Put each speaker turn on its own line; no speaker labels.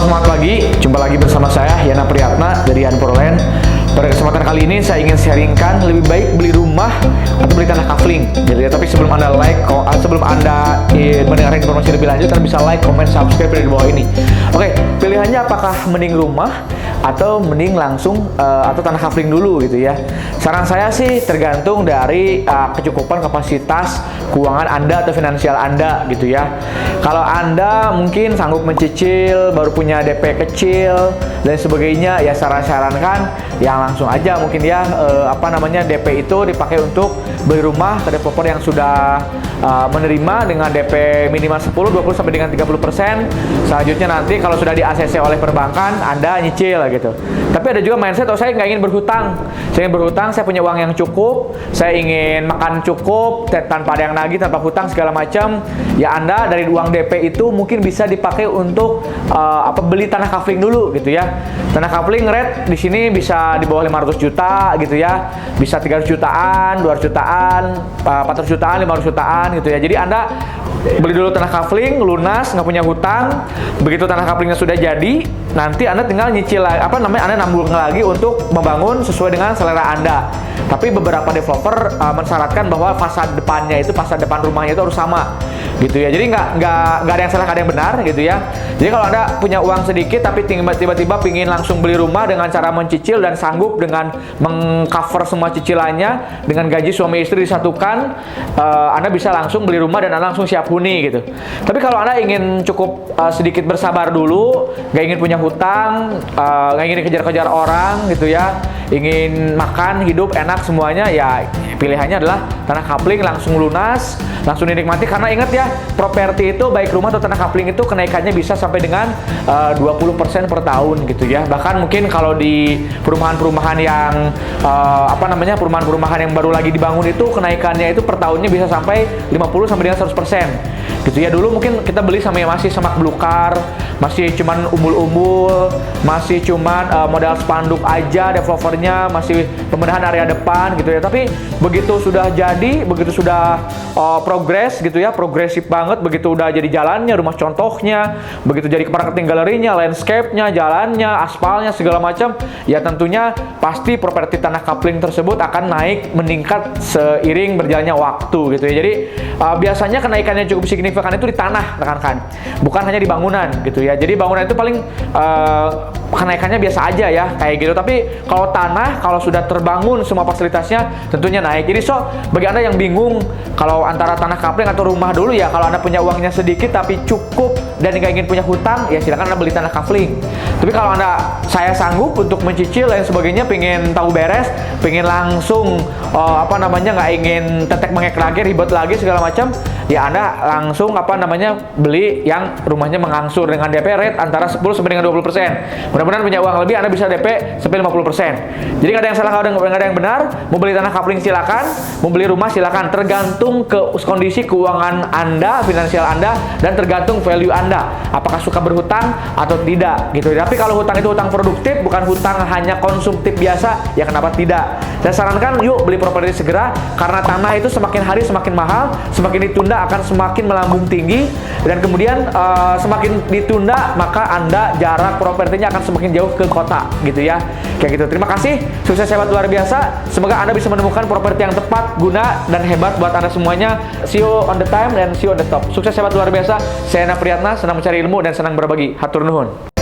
Selamat pagi, jumpa lagi bersama saya Yana Priyatna dari Anproland. Pada kesempatan kali ini saya ingin sharingkan lebih baik beli rumah atau beli tanah kafling gitu ya. Tapi sebelum Anda mendengarkan informasi lebih lanjut, Anda bisa like, comment, subscribe di bawah ini. Oke, pilihannya apakah mending rumah atau mending langsung atau tanah kafling dulu gitu ya. Saran saya sih tergantung dari kecukupan kapasitas keuangan Anda atau finansial Anda gitu ya. Kalau Anda mungkin sanggup mencicil, baru punya DP kecil dan sebagainya, ya sarankan yang langsung aja mungkin ya DP itu dipakai untuk beli rumah ke developer yang sudah menerima dengan DP minimal 10, 20 sampai dengan 30%. Selanjutnya nanti kalau sudah di ACC oleh perbankan, Anda nyicil gitu. Tapi ada juga mindset, saya nggak ingin berhutang. Saya ingin berhutang, saya punya uang yang cukup, saya ingin makan cukup tanpa ada yang nagih, tanpa hutang segala macam. Ya Anda dari uang DP itu mungkin bisa dipakai untuk beli tanah kafling dulu gitu ya. Tanah kafling rate di sini bisa di bawah 500 juta gitu ya. Bisa 300 jutaan, 200 jutaan, 400 jutaan, 500 jutaan gitu ya. Jadi Anda beli dulu tanah kafling, lunas, nggak punya hutang. Begitu tanah kaflingnya sudah jadi, nanti Anda tinggal nyicil Anda nambung lagi untuk membangun sesuai dengan selera Anda. Tapi beberapa developer mensyaratkan bahwa fasad depan rumahnya itu harus sama gitu ya. Jadi nggak ada yang salah, nggak ada yang benar gitu ya. Jadi kalau Anda punya uang sedikit tapi tiba-tiba pingin langsung beli rumah dengan cara mencicil dan sanggup dengan mengcover semua cicilannya dengan gaji suami istri disatukan, Anda bisa langsung beli rumah dan Anda langsung siap huni gitu. Tapi kalau Anda ingin cukup sedikit bersabar dulu, nggak ingin punya hutang, nggak ingin dikejar-kejar orang gitu ya, ingin makan hidup enak semuanya, ya pilihannya adalah tanah kafling langsung lunas, langsung dinikmati. Karena ingat ya, properti itu baik rumah atau tanah kafling itu kenaikannya bisa sampai dengan 20% per tahun gitu ya. Bahkan mungkin kalau di perumahan-perumahan yang perumahan-perumahan yang baru lagi dibangun itu kenaikannya itu per tahunnya bisa sampai 50 sampai dengan 100% gitu ya. Dulu mungkin kita beli masih semak belukar, masih cuman umbul-umbul, masih cuman modal spanduk aja, developernya masih pembenahan area depan gitu ya. Tapi begitu sudah jadi, begitu sudah progres gitu ya, progresif banget, begitu udah jadi jalannya, rumah contohnya, begitu jadi marketing galerinya, landscape-nya, jalannya, aspalnya, segala macam, ya tentunya pasti properti tanah kafling tersebut akan naik, meningkat seiring berjalannya waktu gitu ya. Jadi biasanya kenaikannya cukup signifikan itu di tanah, rekan-rekan, bukan hanya di bangunan gitu ya. Jadi bangunan itu paling kenaikannya biasa aja ya kayak gitu. Tapi kalau tanah, kalau sudah terbangun semua fasilitasnya, tentunya naik. Jadi bagi Anda yang bingung kalau antara tanah kafling atau rumah dulu, ya kalau Anda punya uangnya sedikit tapi cukup dan nggak ingin punya hutang, ya silakan Anda beli tanah kafling. Tapi kalau saya sanggup untuk mencicil dan sebagainya, pengen tahu beres, pengen langsung nggak ingin tetek mengek lagi, ribet lagi segala macam, ya Anda langsung beli yang rumahnya mengangsur dengan DP rate antara 10 sampai dengan 20%. Mudah-mudahan punya uang lebih, Anda bisa DP sampai 50%. Jadi nggak ada yang salah, nggak ada yang benar. Mau beli tanah kafling silakan, mau beli rumah silakan. Tergantung ke kondisi keuangan Anda, finansial Anda, dan tergantung value Anda. Apakah suka berhutang atau tidak gitu. Tapi kalau hutang itu hutang produktif, bukan hutang hanya konsumtif biasa, ya kenapa tidak? Saya sarankan yuk beli properti segera, karena tanah itu semakin hari semakin mahal, semakin ditunda akan semakin melambung tinggi, dan kemudian semakin ditunda maka Anda jarak propertinya akan semakin jauh ke kota gitu ya. Kayak gitu. Terima kasih, sukses hebat luar biasa. Semoga Anda bisa menemukan properti yang tepat, guna, dan hebat buat Anda semuanya. See you on the time dan see you on the top. Sukses hebat luar biasa. Saya Yana Priyatna, senang mencari ilmu dan senang berbagi. Hatur nuhun.